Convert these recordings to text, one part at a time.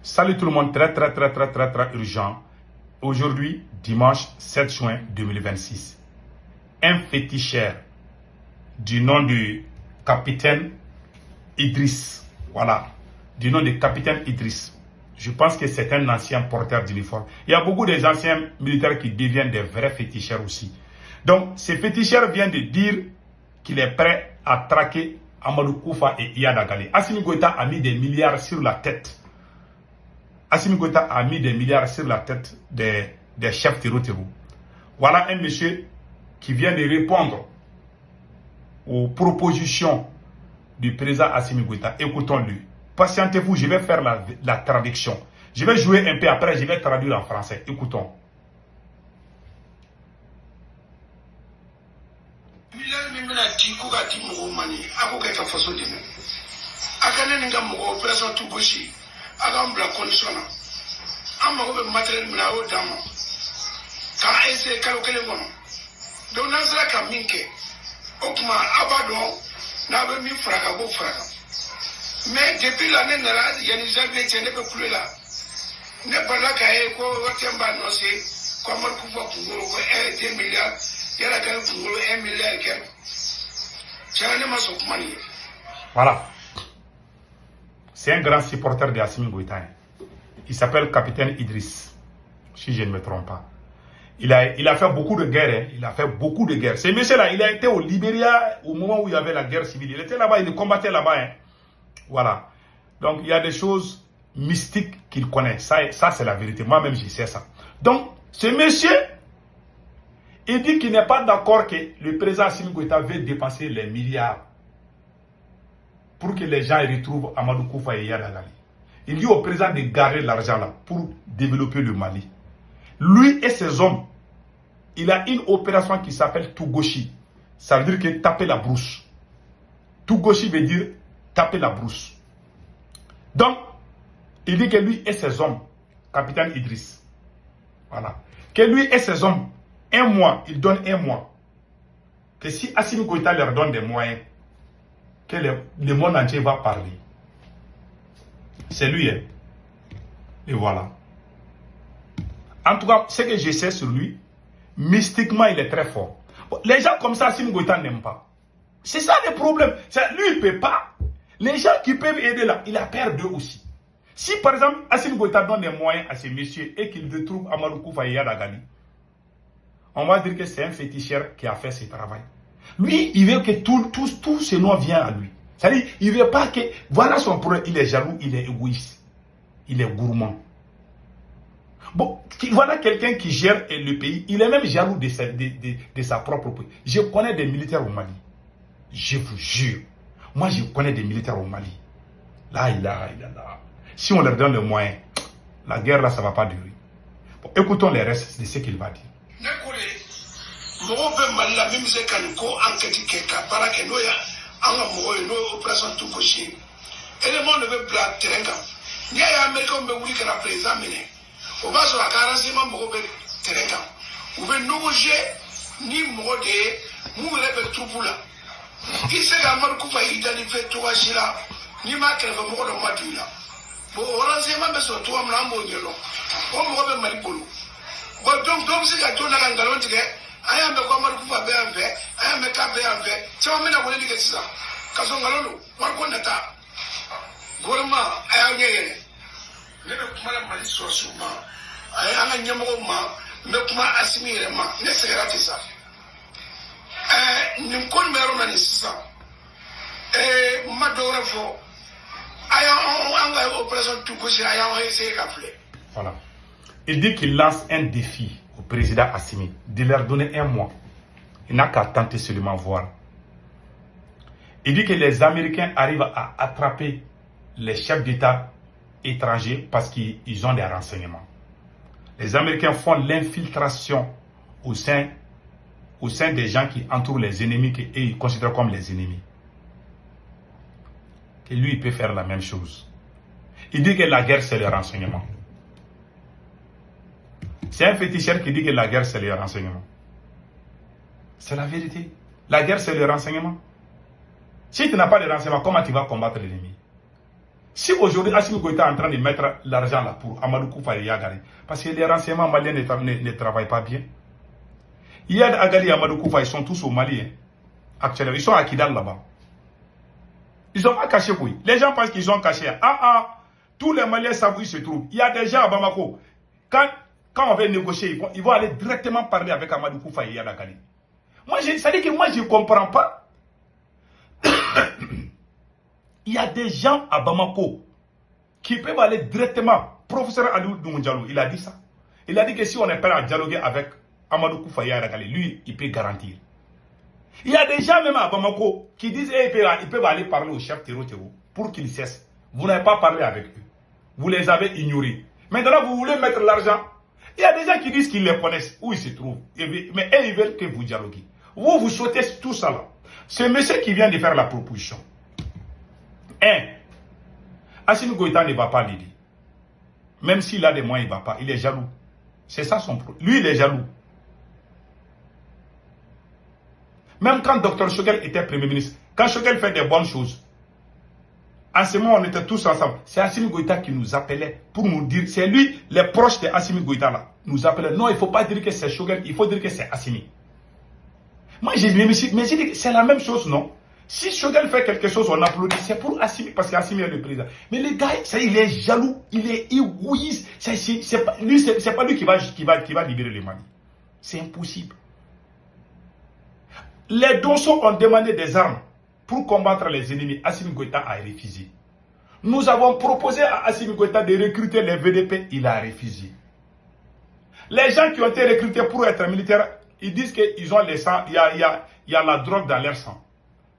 Salut tout le monde, très urgent. Aujourd'hui, dimanche 7 juin 2026. Un féticheur du nom du capitaine Idriss. Voilà, du nom du capitaine Idriss. Je pense que c'est un ancien porteur d'uniforme. Il y a beaucoup d'anciens militaires qui deviennent des vrais féticheurs aussi. Donc, ce féticheur vient de dire qu'il est prêt à traquer Amadou Koufa et Iyad Agali. Assimi Goïta a mis des milliards sur la tête. Assimi Goïta a mis des milliards sur la tête des chefs terreau. Voilà un monsieur qui vient de répondre aux propositions du président Assimi Goïta. Écoutons-lui. Patientez-vous, je vais faire la traduction. Je vais jouer un peu après, je vais traduire en français. Écoutons. Mais depuis l'année dernière, il y a des gens qui ne peuvent plus là. Ne pas là qu'il y a annoncé comment on peut 2 milliards, il y a 1 milliard et quelques. Voilà. C'est un grand supporter de Assimi Goïta. Il s'appelle Capitaine Idriss, si je ne me trompe pas. Il a fait beaucoup de guerres. Il a fait beaucoup de guerres. Ce monsieur-là, il a été au Libéria au moment où il y avait la guerre civile. Il était là-bas, il combattait là-bas. Voilà. Donc, il y a des choses mystiques qu'il connaît. Ça c'est la vérité. Moi-même, je sais ça. Donc, ce monsieur, il dit qu'il n'est pas d'accord que le président Assimi Goïta veut dépenser les milliards pour que les gens retrouvent Amadou Koufa et Iyad Agali. Il dit au président de garder l'argent là pour développer le Mali. Lui et ses hommes, il a une opération qui s'appelle Tougoshi. Ça veut dire que taper la brousse. Tougoshi veut dire taper la brousse. Donc, il dit que lui et ses hommes, capitaine Idriss, voilà, que lui et ses hommes, 1 mois, il donne 1 mois, que si Assimi Goïta leur donne des moyens, que le monde entier va parler. C'est lui, hein. Et voilà. En tout cas, ce que je sais sur lui, mystiquement, il est très fort. Les gens comme ça, Assimi Goïta n'aime pas. C'est ça le problème. Lui, il ne peut pas. Les gens qui peuvent aider là, il a peur d'eux aussi. Si par exemple, Assimi Goïta donne des moyens à ces messieurs et qu'il retrouve Amadou Koufa et Iyad Agali, on va dire que c'est un féticheur qui a fait ce travail. Lui, il veut que tout ce nom vienne à lui. C'est-à-dire, il ne veut pas que... Voilà son problème. Il est jaloux, il est égoïste. Il est gourmand. Bon, voilà quelqu'un qui gère le pays. Il est même jaloux de sa propre pays. Je connais des militaires au Mali. Je vous jure. Moi, je connais des militaires au Mali. Là. Si on leur donne les moyens, la guerre là, ça ne va pas durer. Bon, écoutons les restes de ce qu'il va dire. Il sait qu'Amadou Koufa il fait 3 jours là, ni ma crève beaucoup de mois là. Bon, heureusement, mais sur toi, m'l'a embauché là. On me remet Malipolo. Bon, donc c'est qu'à toi, la galon tige, aya me quoi Amadou Koufa bien fait, aya me cap bien fait. Tu vas me la voler que ça. Kaso galolo, war ko nata. Gorma, aya ngene. Ne be kuma la Mali so souvent. Aya anga nyamo ma, me kuma Assimi ma, ne sera ça. Voilà. Il dit qu'il lance un défi au président Assimi de leur donner 1 mois. Il n'a qu'à tenter seulement voir. Il dit que les Américains arrivent à attraper les chefs d'État étrangers parce qu'ils ont des renseignements. Les Américains font l'infiltration au sein des gens qui entourent les ennemis et ils considèrent comme les ennemis. Que lui, il peut faire la même chose. Il dit que la guerre, c'est le renseignement. C'est un féticheur qui dit que la guerre, c'est le renseignement. C'est la vérité. La guerre, c'est le renseignement. Si tu n'as pas de renseignement, comment tu vas combattre l'ennemi? Si aujourd'hui Assimi Goïta est en train de mettre l'argent là pour Amadou Koufa et Yagali, parce que les renseignements maliens ne travaillent pas bien. Yad Agali et Amadou Koufa, ils sont tous au Mali. Hein. Actuellement, ils sont à Kidal là-bas. Ils n'ont pas caché, oui. Les gens pensent qu'ils sont cachés. Tous les Maliens savent où ils se trouvent. Il y a des gens à Bamako. Quand on va négocier, ils vont aller directement parler avec Amadou Koufa et Yad Agali. Ça dit que moi, je ne comprends pas. Il y a des gens à Bamako qui peuvent aller directement. Professeur Aliou Doundialou, il a dit ça. Il a dit que si on est prêt à dialoguer avec Amadou Koufa et Yad Agali, lui, il peut garantir. Il y a des gens même à Bamako qui disent qu'ils peuvent aller parler au chef Tero pour qu'ils cessent. Vous n'avez pas parlé avec eux. Vous les avez ignorés. Maintenant, vous voulez mettre l'argent. Il y a des gens qui disent qu'ils les connaissent, où ils se trouvent. Mais eux, ils veulent que vous dialoguez. Vous souhaitez tout ça là. C'est monsieur qui vient de faire la proposition. Assimi Goïta ne va pas l'aider. Même s'il a des moyens, il ne va pas. Il est jaloux. C'est ça son problème. Lui, il est jaloux. Même quand Dr Choguel était Premier ministre, quand Choguel fait des bonnes choses, en ce moment, on était tous ensemble. C'est Assimi Goïta qui nous appelait pour nous dire, c'est lui, les proches de Assimi Goïta là, nous appelaient. Non, il ne faut pas dire que c'est Choguel, il faut dire que c'est Assimi. Moi, j'ai dit que c'est la même chose, non? Si Choguel fait quelque chose, on applaudit. C'est pour Assimi, parce qu'Assimi est le président. Mais le gars, il est jaloux, il est égoïste. C'est pas lui qui va libérer le Mali. C'est impossible. Les Dosso ont demandé des armes pour combattre les ennemis. Assimi Goïta a refusé. Nous avons proposé à Assimi Goïta de recruter les VDP. Il a refusé. Les gens qui ont été recrutés pour être militaires, ils disent qu'ils ont les sang, il y a la drogue dans leur sang.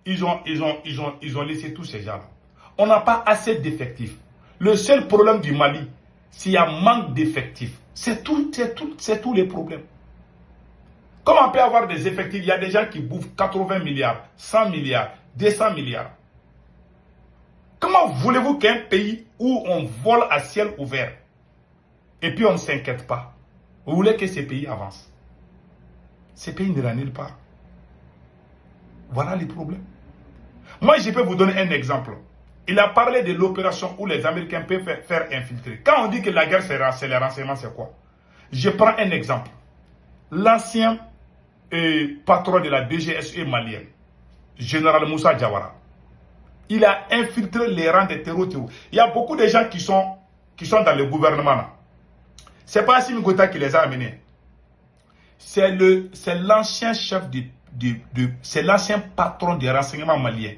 Ils ont laissé tous ces gens-là. On n'a pas assez d'effectifs. Le seul problème du Mali, c'est qu'il y a manque d'effectifs. C'est tous les problèmes. Comment on peut avoir des effectifs? Il y a des gens qui bouffent 80 milliards, 100 milliards, 200 milliards. Comment voulez-vous qu'un pays où on vole à ciel ouvert et puis on ne s'inquiète pas, vous voulez que ces pays avancent? Ces pays ne nulle part. Voilà les problèmes. Moi, je peux vous donner un exemple. Il a parlé de l'opération où les Américains peuvent faire infiltrer. Quand on dit que la guerre, c'est les renseignements, c'est quoi? Je prends un exemple. L'ancien patron de la DGSE malienne, général Moussa Diawara, il a infiltré les rangs des terroristes. Il y a beaucoup de gens qui sont dans le gouvernement. Ce n'est pas Assimi Goïta qui les a amenés. C'est l'ancien chef c'est l'ancien patron des renseignements maliens,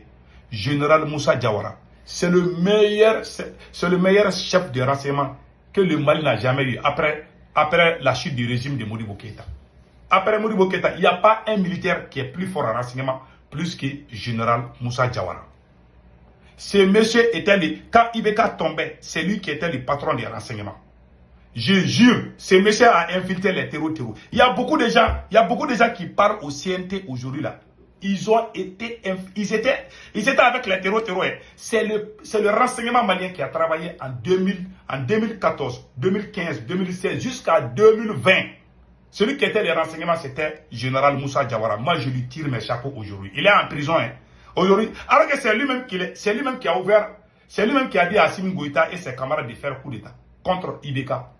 général Moussa Diawara. C'est le meilleur chef de renseignement que le Mali n'a jamais eu après la chute du régime de Modibo Keïta. Après Modibo Keïta, il n'y a pas un militaire qui est plus fort en renseignement plus que général Moussa Diawara. Ce monsieur quand Ibeka tombait, c'est lui qui était le patron des renseignements. Je jure, ce monsieur a infiltré les terroristes. Il y a beaucoup de gens qui parlent au CNT aujourd'hui là. Ils étaient avec les terroristes. C'est le renseignement malien qui a travaillé en 2014, 2015, 2016 jusqu'à 2020. Celui qui était les renseignements, c'était général Moussa Diawara. Moi, je lui tire mes chapeaux aujourd'hui. Il est en prison aujourd'hui. Alors que c'est lui-même qui a ouvert, c'est lui-même qui a dit à Assimi Goïta et ses camarades de faire coup d'État contre Ibeka.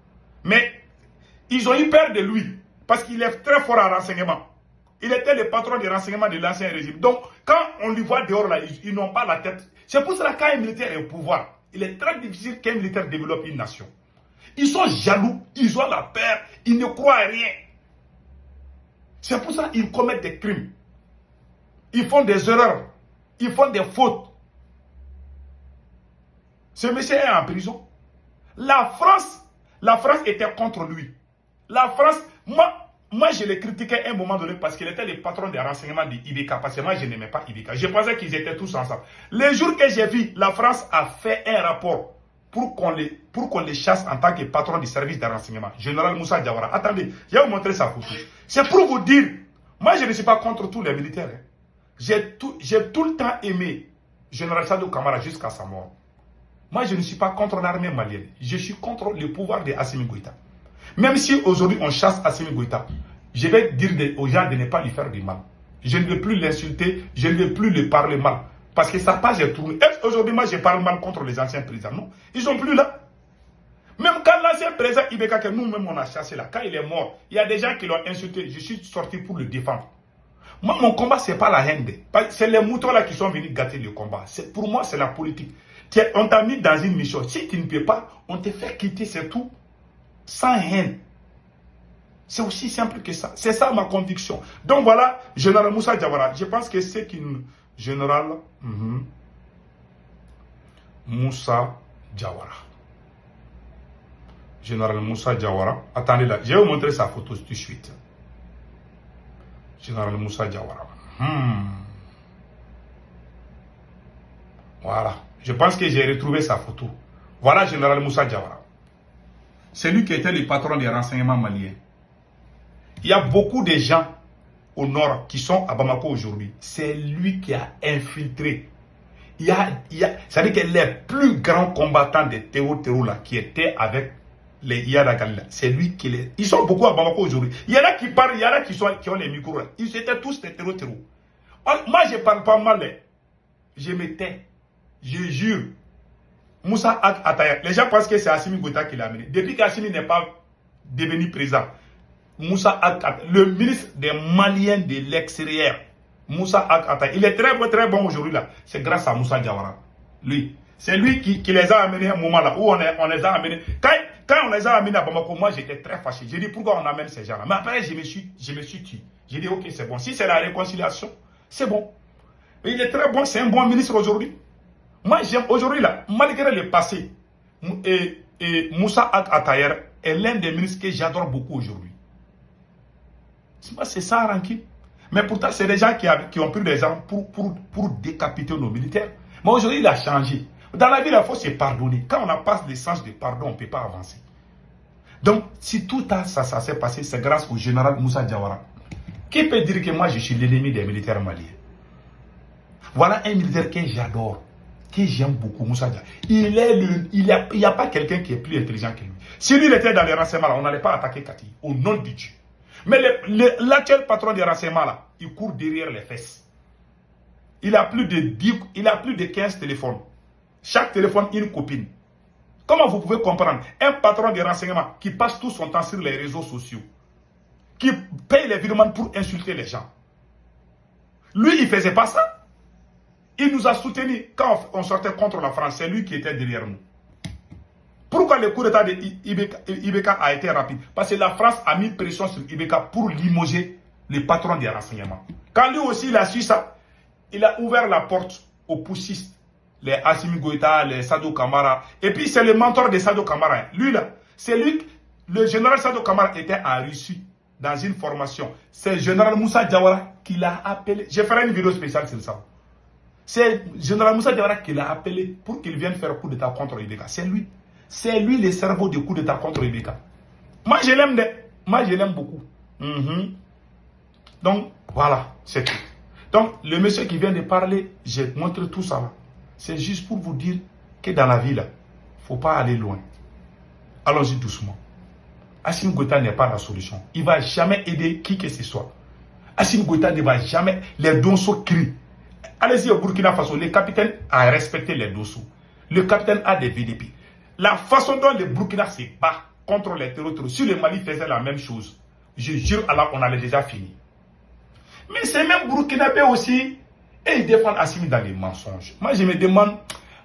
Mais ils ont eu peur de lui parce qu'il est très fort en renseignement. Il était le patron des renseignements de l'ancien régime. Donc, quand on lui voit dehors là, ils n'ont pas la tête. C'est pour cela qu'un militaire est au pouvoir, il est très difficile qu'un militaire développe une nation. Ils sont jaloux, ils ont la peur, ils ne croient à rien. C'est pour ça qu'ils commettent des crimes. Ils font des erreurs, ils font des fautes. Ce monsieur est en prison. La France était contre lui. La France, moi je l'ai critiqué à un moment donné parce qu'il était le patron des renseignements de Ibeka. Parce que moi je n'aimais pas Ibeka. Je pensais qu'ils étaient tous ensemble. Le jour que j'ai vu, la France a fait un rapport pour qu'on les chasse en tant que patron du service de renseignement. Général Moussa Diawara. Attendez, je vais vous montrer sa photo. C'est pour vous dire, moi je ne suis pas contre tous les militaires. J'ai tout le temps aimé Général Sadou Kamara jusqu'à sa mort. Moi, je ne suis pas contre l'armée malienne. Je suis contre le pouvoir de Assimi Goïta. Même si aujourd'hui on chasse Assimi Goïta, je vais dire aux gens de ne pas lui faire du mal. Je ne veux plus l'insulter, je ne veux plus lui parler mal. Parce que sa page est tournée. Aujourd'hui, moi, je parle mal contre les anciens présidents. Non, ils sont plus là. Même quand l'ancien président Ibeka, que nous-mêmes on a chassé là, quand il est mort, il y a des gens qui l'ont insulté. Je suis sorti pour le défendre. Moi, mon combat, ce n'est pas la haine. C'est les moutons là qui sont venus gâter le combat. Pour moi, c'est la politique. On t'a mis dans une mission. Si tu ne peux pas, on te fait quitter, c'est tout. Sans haine. C'est aussi simple que ça. C'est ça ma conviction. Donc voilà, Général Moussa Diawara. Je pense que c'est qu'une Général Moussa Diawara. Général Moussa Diawara. Attendez là, je vais vous montrer sa photo tout de suite. Général Moussa Diawara. Voilà. Je pense que j'ai retrouvé sa photo. Voilà Général Moussa Diawara. C'est lui qui était le patron des renseignements maliens. Il y a beaucoup de gens au nord qui sont à Bamako aujourd'hui. C'est lui qui a infiltré. C'est-à-dire que les plus grands combattants des terreaux là qui étaient avec les Yadagalila, c'est lui qui les... Ils sont beaucoup à Bamako aujourd'hui. Il y en a qui parlent, il y en a qui ont les micros là. Ils étaient tous des terreaux. Moi, je ne parle pas mal. Je me tais. Je jure. Moussa Ataya. Les gens pensent que c'est Assimi Goïta qui l'a amené. Depuis qu'Assimi n'est pas devenu président, Moussa Ataya, le ministre des Maliens de l'extérieur, Moussa Ataya, il est très bon aujourd'hui là. C'est grâce à Moussa Diawara. Lui. C'est lui qui les a amenés à un moment là où on les a amenés. Quand on les a amenés à Bamako, moi j'étais très fâché. J'ai dit pourquoi on amène ces gens-là. Mais après je me suis tué. J'ai dit ok c'est bon. Si c'est la réconciliation, c'est bon. Et il est très bon, c'est un bon ministre aujourd'hui. Moi j'aime aujourd'hui là, malgré le passé, et Moussa Ataya est l'un des ministres que j'adore beaucoup aujourd'hui. C'est ça ranking. Mais pourtant c'est des gens qui ont pris des armes pour décapiter nos militaires. Mais aujourd'hui il a changé. Dans la vie, il faut se pardonner. Quand on n'a pas le sens de pardon, on ne peut pas avancer. Donc, si tout ça s'est passé, c'est grâce au général Moussa Diawara. Qui peut dire que moi, je suis l'ennemi des militaires maliens? Voilà un militaire que j'adore, que j'aime beaucoup, Moussa Diawara. Il n'y a pas quelqu'un qui est plus intelligent que lui. Si lui était dans les renseignements, on n'allait pas attaquer Kati, au nom de Dieu. Mais l'actuel patron des renseignements, là, il court derrière les fesses. Il a plus de 15 téléphones. Chaque téléphone, une copine. Comment vous pouvez comprendre un patron de renseignement qui passe tout son temps sur les réseaux sociaux, qui paye les virements pour insulter les gens? Lui, il ne faisait pas ça. Il nous a soutenus quand on sortait contre la France. C'est lui qui était derrière nous. Pourquoi le coup d'état de Ibeka a été rapide? Parce que la France a mis pression sur Ibeka pour limoger le patron des renseignements. Quand lui aussi, il a su ça, il a ouvert la porte aux poussistes. Les Assimi Goïta, les Sadou Kamara. Et puis c'est le mentor de Sadou Kamara. Lui là, c'est lui, le général Sadou Kamara était en Russie, dans une formation. C'est le général Moussa Diawara qui l'a appelé. Je ferai une vidéo spéciale sur ça. C'est le général Moussa Diawara qui l'a appelé pour qu'il vienne faire coup d'état contre Ibeka. C'est lui. C'est lui le cerveau de coup d'état contre Ibeka. Moi je l'aime, moi je l'aime beaucoup. Donc voilà, c'est tout. Donc le monsieur qui vient de parler, j'ai montré tout ça là. C'est juste pour vous dire que dans la vie, là, il ne faut pas aller loin. Allons-y doucement. Assimi Goïta n'est pas la solution. Il ne va jamais aider qui que ce soit. Assimi Goïta ne va jamais... Les Donso crient. Allez-y au Burkina Faso, le capitaine a respecté les Donso. Le capitaine a des VDP. La façon dont le Burkina se bat contre les terroristes, si le Mali faisait la même chose, je jure, alors on allait déjà fini. Mais ces mêmes Burkinabés aussi... Et ils défendent Assimi dans les mensonges. Moi, je me demande,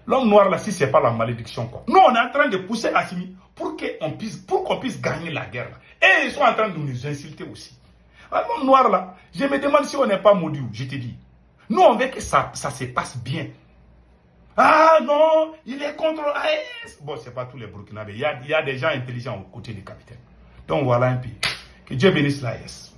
l'homme noir là, si ce n'est pas la malédiction, quoi. Nous, on est en train de pousser Assimi pour qu'on puisse gagner la guerre. Là. Et ils sont en train de nous insulter aussi. L'homme noir là, je me demande si on n'est pas maudit, je te dis. Nous, on veut que ça se passe bien. Ah non, il est contre l'AES. Bon, ce n'est pas tous les Burkinabés. Il y a des gens intelligents aux côtés des capitaines. Donc voilà un peu. Que Dieu bénisse l'AES.